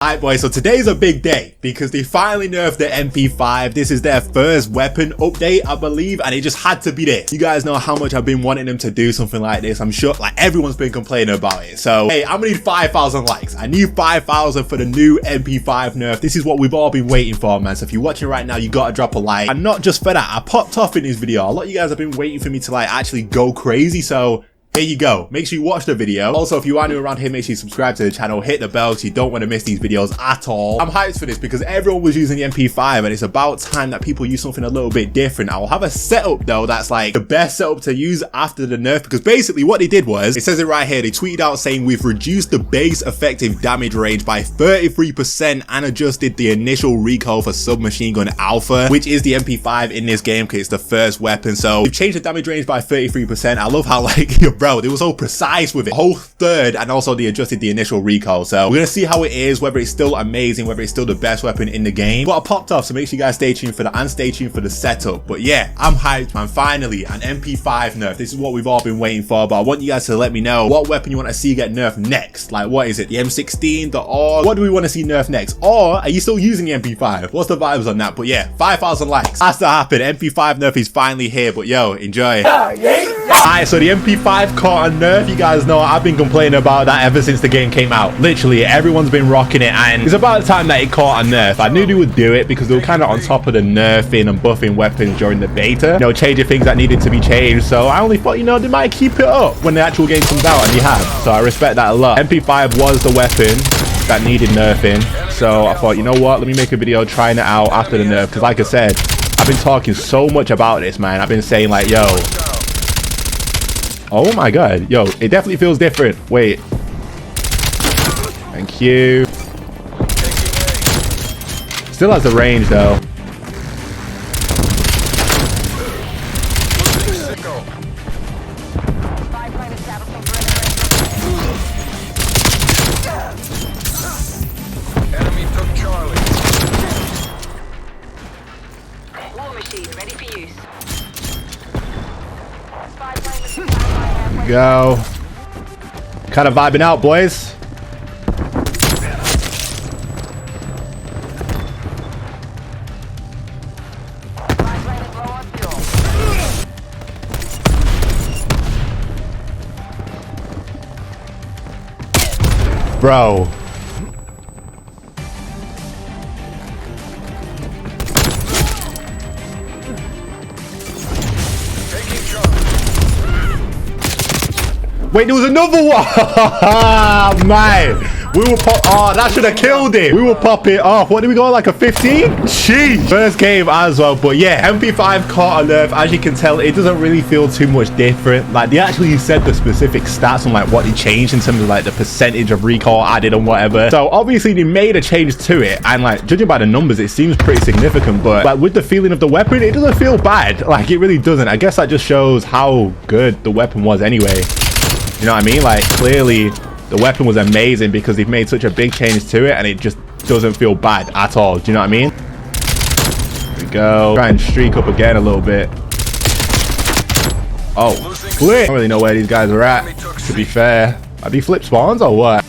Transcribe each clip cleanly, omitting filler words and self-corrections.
Alright boys, so today's a big day because they finally nerfed the MP5. This is their first weapon update, I believe, and it just had to be this. You guys know how much I've been wanting them to do something like this. I'm sure like everyone's been complaining about it. So hey, I'm gonna need 5,000 likes. I need 5,000 for the new MP5 nerf. This is what we've all been waiting for, man. So if you're watching right now, you gotta drop a like. And not just for that, I popped off in this video. A lot of you guys have been waiting for me to like actually go crazy, so here you go. Make sure you watch the video. Also, if you are new around here, make sure you subscribe to the channel, hit the bell so you don't want to miss these videos at all. I'm hyped for this because everyone was using the MP5 and it's about time that people use something a little bit different. I will have a setup though that's like the best setup to use after the nerf, because basically what they did was, it says it right here, they tweeted out saying we've reduced the base effective damage range by 33% and adjusted the initial recoil for submachine gun alpha, which is the MP5 in this game because it's the first weapon. So we've changed the damage range by 33%. I love how like bro, they were so precise with it. Whole third, and also they adjusted the initial recoil. So we're gonna see how it is, whether it's still amazing, whether it's still the best weapon in the game. But I popped off, so make sure you guys stay tuned for that and stay tuned for the setup. But yeah, I'm hyped, man. Finally, an MP5 nerf. This is what we've all been waiting for, but I want you guys to let me know what weapon you want to see get nerfed next. Like, what is it? The M16, the AUG? What do we want to see nerfed next? Or are you still using the MP5? What's the vibes on that? But yeah, 5,000 likes. Has to happen. MP5 nerf is finally here, but yo, enjoy. Alright, so the MP5 caught a nerf. You guys know I've been complaining about that ever since the game came out. Literally, everyone's been rocking it, and it's about the time that it caught a nerf. I knew they would do it because they were kind of on top of the nerfing and buffing weapons during the beta. You know, changing things that needed to be changed. So I only thought, you know, they might keep it up when the actual game comes out, and you have. So I respect that a lot. MP5 was the weapon that needed nerfing. So I thought, you know what? Let me make a video trying it out after the nerf. Because like I said, I've been talking so much about this, man. I've been saying like, yo, oh my god, yo, it definitely feels different. Wait. Thank you. Still has the range though. Enemy took Charlie. War machine ready for use. Go. Kind of vibing out, boys. Bro. Wait, there was another one. Man, we will pop. Oh, that should have killed it. We will pop it off. What did we go, like a 15? Jeez. First game as well. But yeah, MP5 caught a nerf. As you can tell, it doesn't really feel too much different. Like, they actually said the specific stats on like what they changed in terms of like the percentage of recoil added and whatever. So obviously they made a change to it, and like judging by the numbers, it seems pretty significant. But like with the feeling of the weapon, it doesn't feel bad. Like, it really doesn't. I guess that just shows how good the weapon was anyway. You know what I mean? Like, clearly the weapon was amazing because they've made such a big change to it, and it just doesn't feel bad at all. Do you know what I mean? There we go. Try and streak up again a little bit. Oh, flip. I don't really know where these guys are at, to be fair. Are they flip spawns or what?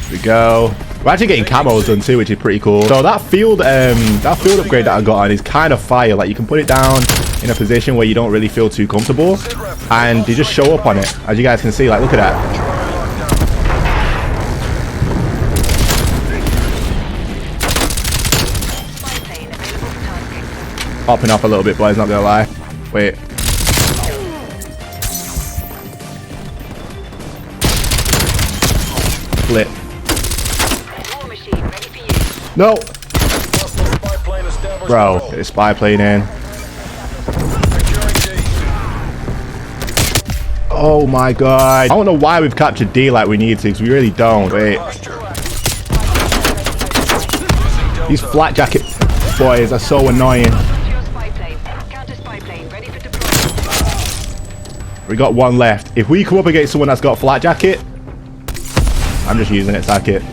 There we go. We're actually getting camos done too, which is pretty cool. So that field upgrade that I got on is kind of fire. Like, you can put it down in a position where you don't really feel too comfortable, and you just show up on it, as you guys can see. Like, look at that. Popping off a little bit, boys, not gonna lie. Wait. Flip. No. Bro, it's spy plane in. Oh my god. I don't know why we've captured D like we need to, because we really don't. Wait. These flat jacket boys are so annoying. We got one left. If we come up against someone that's got flat jacket, I'm just using it, sack it.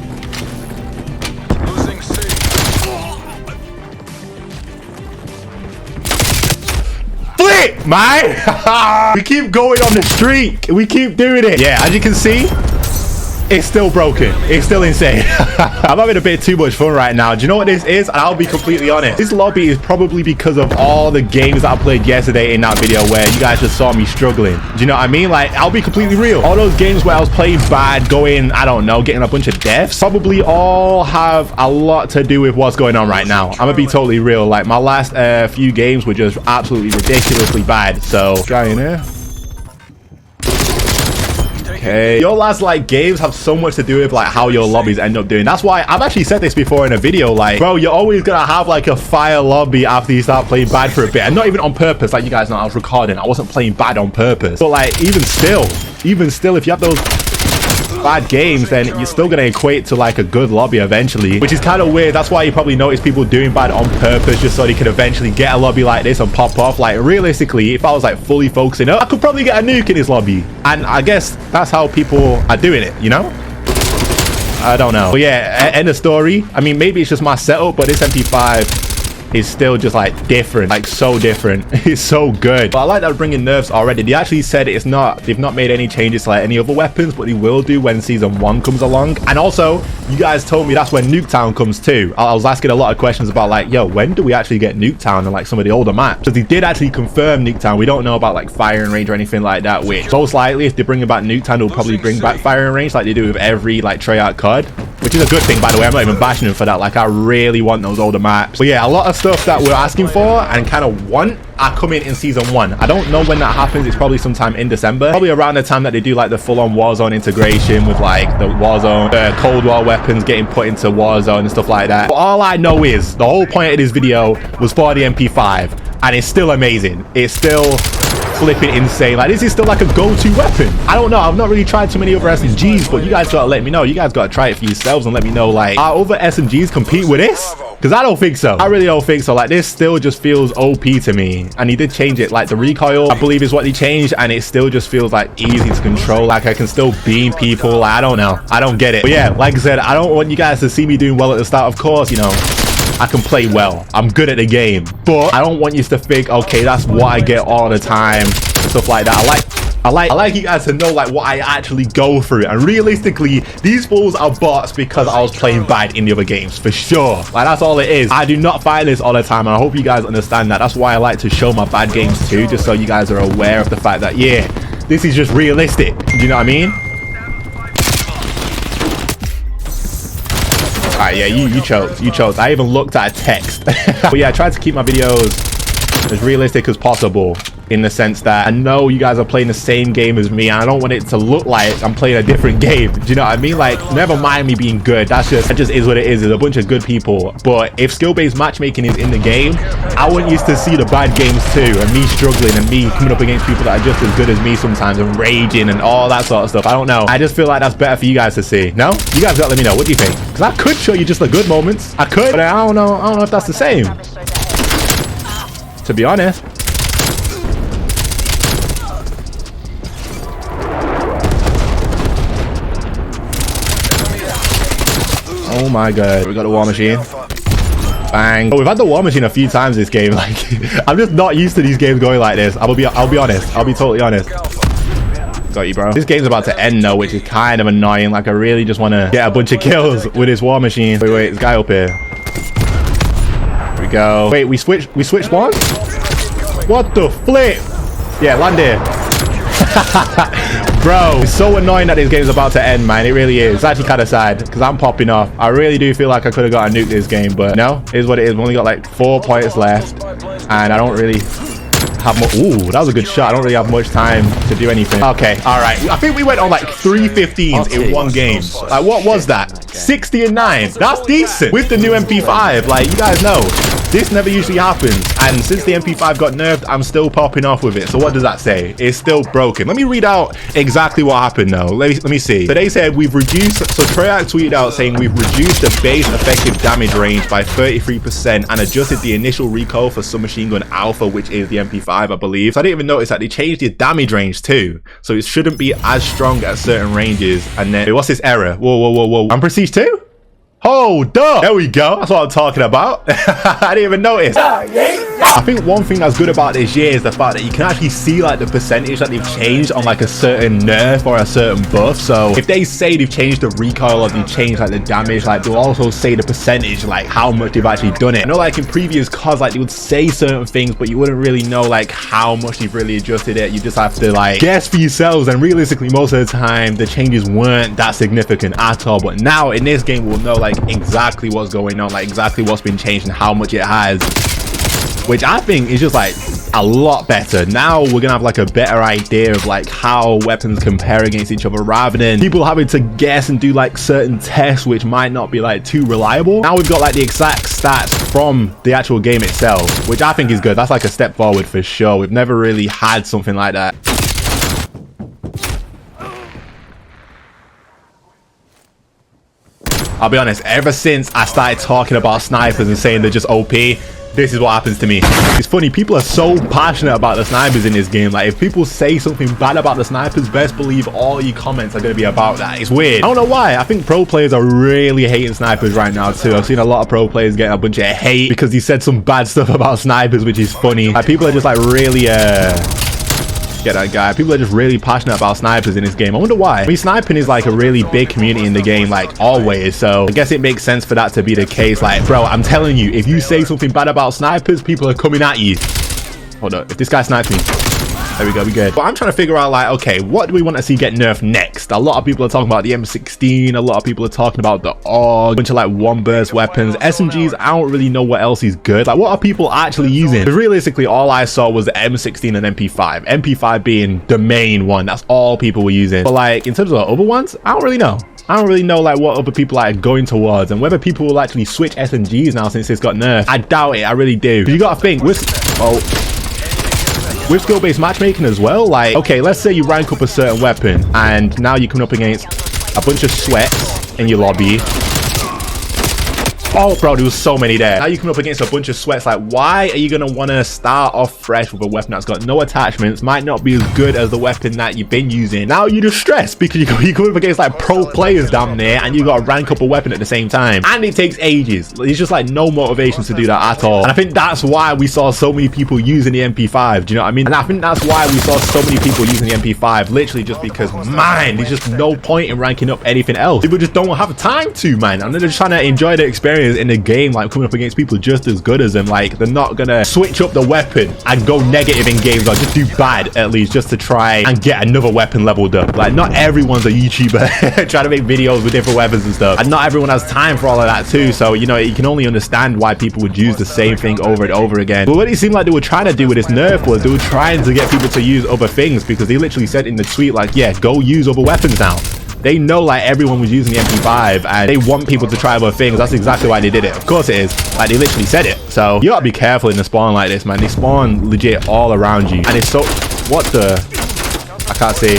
Flip, man! We keep going on the streak. We keep doing it. Yeah, as you can see, it's still broken. It's still insane. I'm having a bit too much fun right now. Do you know what this is? And I'll be completely honest. This lobby is probably because of all the games that I played yesterday in that video where you guys just saw me struggling. Do you know what I mean? Like, I'll be completely real. All those games where I was playing bad, going, I don't know, getting a bunch of deaths, probably all have a lot to do with what's going on right now. I'm gonna be totally real. Like, my last few games were just absolutely ridiculously bad. So, guy in there. Okay, your last like games have so much to do with like how your lobbies end up doing. That's why I've actually said this before in a video, like, bro, you're always gonna have like a fire lobby after you start playing bad for a bit, and not even on purpose. Like, you guys know, I was recording, I wasn't playing bad on purpose, but like even still, if you have those bad games, then you're still gonna equate to like a good lobby eventually, which is kind of weird. That's why you probably notice people doing bad on purpose, just so they can eventually get a lobby like this and pop off. Like, realistically, if I was like fully focusing up, I could probably get a nuke in this lobby, and I guess that's how people are doing it, you know? I don't know, but yeah, end of story. I mean, maybe it's just my setup, but this MP5 is still just like different, like so different. It's so good. But I like that we're bringing nerfs already. They actually said they've not made any changes to like any other weapons, but they will do when season 1 comes along. And also, you guys told me that's when Nuketown comes too. I was asking a lot of questions about like, yo, when do we actually get Nuketown and like some of the older maps? So they did actually confirm Nuketown. We don't know about like firing range or anything like that, which most likely if they bring back Nuketown, they'll probably bring back firing range like they do with every like Treyarch COD, which is a good thing, by the way. I'm not even bashing them for that. Like, I really want those older maps. But yeah, a lot of stuff that we're asking for and kind of want are coming in season 1. I don't know when that happens. It's probably sometime in December, probably around the time that they do like the full-on Warzone integration with like the Warzone Cold War weapons getting put into Warzone and stuff like that. But all I know is the whole point of this video was for the MP5, and it's still amazing. It's still flipping insane. Like, this is still like a go-to weapon. I don't know, I've not really tried too many other SMGs, but you guys gotta let me know. You guys gotta try it for yourselves and let me know, like, are other SMGs compete with this? Because I don't think so. I really don't think so. Like, this still just feels OP to me. And he did change it. Like, the recoil, I believe, is what he changed, and it still just feels like easy to control. Like, I can still beam people. Like, I don't know, I don't get it. But yeah, like I said, I don't want you guys to see me doing well at the start. Of course, you know, I can play well, I'm good at the game, but I don't want you to think, okay, that's what I get all the time and stuff like that. I like you guys to know like what I actually go through, and realistically, these fools are bots because I was playing bad in the other games, for sure. Like, that's all it is. I do not find this all the time, and I hope you guys understand that. That's why I like to show my bad games too, just so you guys are aware of the fact that, yeah, this is just realistic. Do you know what I mean? Alright, yeah, you chose. I even looked at a text. But yeah, I tried to keep my videos as realistic as possible, in the sense that I know you guys are playing the same game as me, and I don't want it to look like I'm playing a different game. Do you know what I mean? Like, never mind me being good. That just is what it is. There's a bunch of good people. But if skill-based matchmaking is in the game, I want you to see the bad games too, and me struggling, and me coming up against people that are just as good as me sometimes, and raging and all that sort of stuff. I don't know. I just feel like that's better for you guys to see. No? You guys gotta let me know. What do you think? Because I could show you just the good moments. I could, but I don't know if that's the same, to be honest. Oh my god, we got the war machine. Bang. Oh, we've had the war machine a few times this game. Like, I'm just not used to these games going like this. I'll be honest. I'll be totally honest. Got you, bro. This game's about to end though, which is kind of annoying. Like, I really just want to get a bunch of kills with this war machine. Wait, this guy up here. Here we go. Wait, we switched one? What the flip? Yeah, land here. Bro, it's so annoying that this game's about to end, man. It really is. It's actually kind of sad because I'm popping off. I really do feel like I could have got a nuke this game, but no, it is what it is. We've only got like 4 points left, and I don't really have much. Ooh, that was a good shot. I don't really have much time to do anything. Okay, all right. I think we went on like 3 15s in one game. Like, what was that? 60 and 9. That's decent with the new MP5. Like, you guys know, this never usually happens, and since the MP5 got nerfed, I'm still popping off with it. So what does that say? It's still broken. Let me read out exactly what happened though. Let me see. So they said we've reduced, so Treyarch tweeted out saying we've reduced the base effective damage range by 33% and adjusted the initial recoil for submachine gun alpha, which is the MP5, I believe. So I didn't even notice that they changed the damage range too, so it shouldn't be as strong at certain ranges. And then what's this error? Whoa, I'm prestige 2. Hold up. There we go. That's what I'm talking about. I didn't even notice. I think one thing that's good about this year is the fact that you can actually see like the percentage that they've changed on like a certain nerf or a certain buff. So if they say they've changed the recoil or they've changed like the damage, like they'll also say the percentage, like how much they've actually done it. I know like in previous CODs, like they would say certain things, but you wouldn't really know like how much they've really adjusted it. You just have to like guess for yourselves, and realistically most of the time the changes weren't that significant at all. But now in this game we'll know like exactly what's going on, like exactly what's been changed and how much it has, which I think is just like a lot better. Now we're gonna have like a better idea of like how weapons compare against each other, rather than people having to guess and do like certain tests which might not be like too reliable. Now we've got like the exact stats from the actual game itself, which I think is good. That's like a step forward for sure. We've never really had something like that. I'll be honest, ever since I started talking about snipers and saying they're just OP, this is what happens to me. It's funny, people are so passionate about the snipers in this game. Like if people say something bad about the snipers, best believe all your comments are going to be about that. It's weird. I don't know why. I think pro players are really hating snipers right now too. I've seen a lot of pro players getting a bunch of hate because he said some bad stuff about snipers, which is funny. Like people are just like really get that guy. People are just really passionate about snipers in this game. I wonder why. I mean, sniping is like a really big community in the game, like always, so I guess it makes sense for that to be the case. Like bro, I'm telling you, if you say something bad about snipers, people are coming at you. Hold up, if this guy snipes me, there we go, we good. But I'm trying to figure out like, okay, what do we want to see get nerfed next? A lot of people are talking about the M16, a lot of people are talking about the AUG, a bunch of like one burst weapons, SMGs. I don't really know what else is good. Like what are people actually using? Because realistically all I saw was the M16 and MP5. MP5 being the main one, that's all people were using. But like in terms of the other ones, I don't really know. I don't really know like what other people are going towards, and whether people will actually switch SMGs now since it's got nerfed. I doubt it, I really do. You gotta think with skill-based matchmaking as well, like okay, let's say you rank up a certain weapon and now you're coming up against a bunch of sweats in your lobby. Oh bro, there was so many there. Now you come up against a bunch of sweats. Like why are you gonna want to start off fresh with a weapon that's got no attachments, might not be as good as the weapon that you've been using? Now you're just stressed because you come up against like pro players down there and you gotta rank up a weapon at the same time, and it takes ages. There's just like no motivation to do that at all. And I think that's why we saw so many people using the MP5. Do you know what I mean? And I think that's why we saw so many people using the MP5, literally just because man, there's just no point in ranking up anything else. People just don't have time to, man, and they're just trying to enjoy the experience in the game, like coming up against people just as good as them. Like they're not gonna switch up the weapon and go negative in games, or just do bad at least just to try and get another weapon leveled up. Like not everyone's a YouTuber trying to make videos with different weapons and stuff, and not everyone has time for all of that too. So you know, you can only understand why people would use the same thing over and over again. But what it seemed like they were trying to do with this nerf was they were trying to get people to use other things, because they literally said in the tweet like, yeah, go use other weapons now. They know like everyone was using the MP5 and they want people to try other things. That's exactly why they did it. Of course it is. Like they literally said it. So you gotta be careful in the spawn like this, man. They spawn legit all around you, and it's so what the I can't see.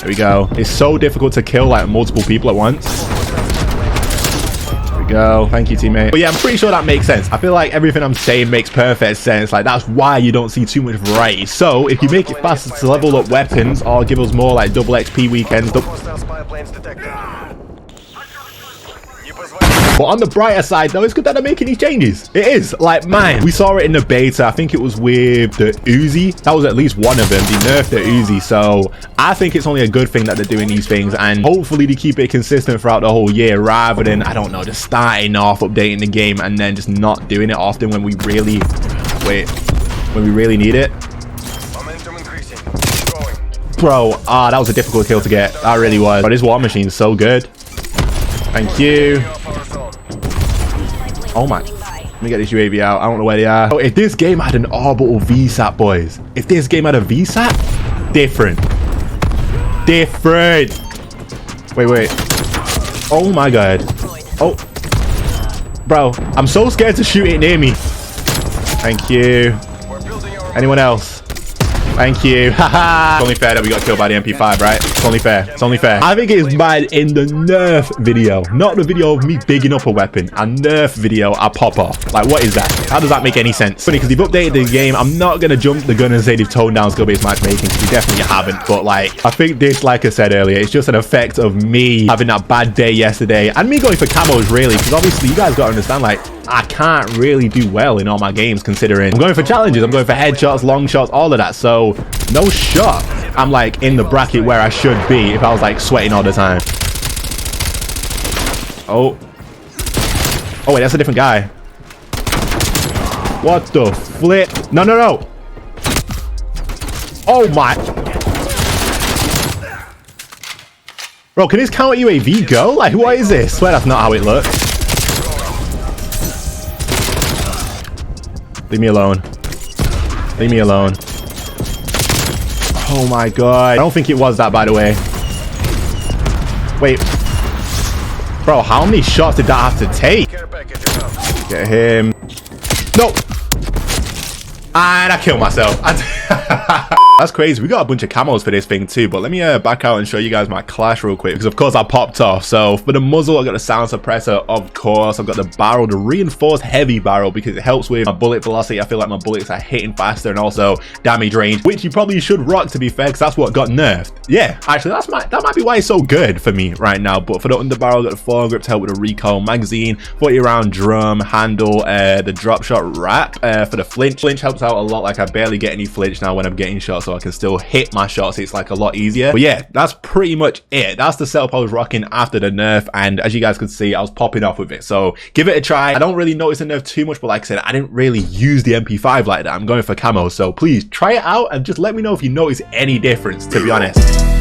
There we go. It's so difficult to kill like multiple people at once. There we go. Thank you, teammate. But yeah, I'm pretty sure that makes sense. I feel like everything I'm saying makes perfect sense. Like that's why you don't see too much variety. So if you make it faster to level up weapons or give us more like double XP weekends, but on the brighter side though, it's good that they're making these changes. It is. Like man, we saw it in the beta. I think it was with the Uzi. That was at least one of them. They nerfed the Uzi. So I think it's only a good thing that they're doing these things, and hopefully they keep it consistent throughout the whole year, rather than, I don't know, just starting off updating the game and then just not doing it often when we really need it. Bro, that was a difficult kill to get. That really was. But this war machine's so good. Thank you. Oh my, let me get this UAV out. I don't know where they are. Oh, if this game had an orbital VSAT, boys, if this game had a VSAT, different. Wait. Oh my god. Oh, bro, I'm so scared to shoot it near me. Thank you. Anyone else? Thank you. Haha. It's only fair that we got killed by the MP5, right? only fair. It's only fair. I think it's bad in the nerf video, not the video of me bigging up a weapon. A nerf video, I pop off. Like, what is that? How does that make any sense? Funny, because they've updated the game. I'm not going to jump the gun and say they've toned down skill-based matchmaking, because they definitely haven't. But, like, I think this, like I said earlier, it's just an effect of me having that bad day yesterday and me going for camos, really, because obviously you guys got to understand, like, I can't really do well in all my games, considering I'm going for challenges, I'm going for headshots, long shots, all of that. So no shot I'm like in the bracket where I should be if I was like sweating all the time. Oh wait, that's a different guy. What the flip? No. Oh my. Bro, can this counter UAV go? Like, what is this? I swear that's not how it looks. Leave me alone. Leave me alone. Oh my god. I don't think it was that, by the way. Wait. Bro, how many shots did that have to take? Get him. No. And I killed myself. That's crazy. We got a bunch of camos for this thing too, but let me back out and show you guys my clash real quick, because of course I popped off. So for the muzzle, I got the sound suppressor, of course. I've got the barrel, the reinforced heavy barrel, because it helps with my bullet velocity. I feel like my bullets are hitting faster, and also damage range, which you probably should rock, to be fair, because that's what got nerfed. Yeah, actually that might be why it's so good for me right now. But for the underbarrel, I got the foregrip to help with the recoil, magazine, 40 round drum, handle, the drop shot wrap. For the flinch helps out a lot. Like, I barely get any flinch now when I'm getting shots, so I can still hit my shots. It's like a lot easier. But yeah, that's pretty much it. That's the setup I was rocking after the nerf, and as you guys can see, I was popping off with it. So give it a try. I don't really notice the nerf too much, but like I said, I didn't really use the MP5 like that. I'm going for camo, so please try it out and just let me know if you notice any difference, to be honest.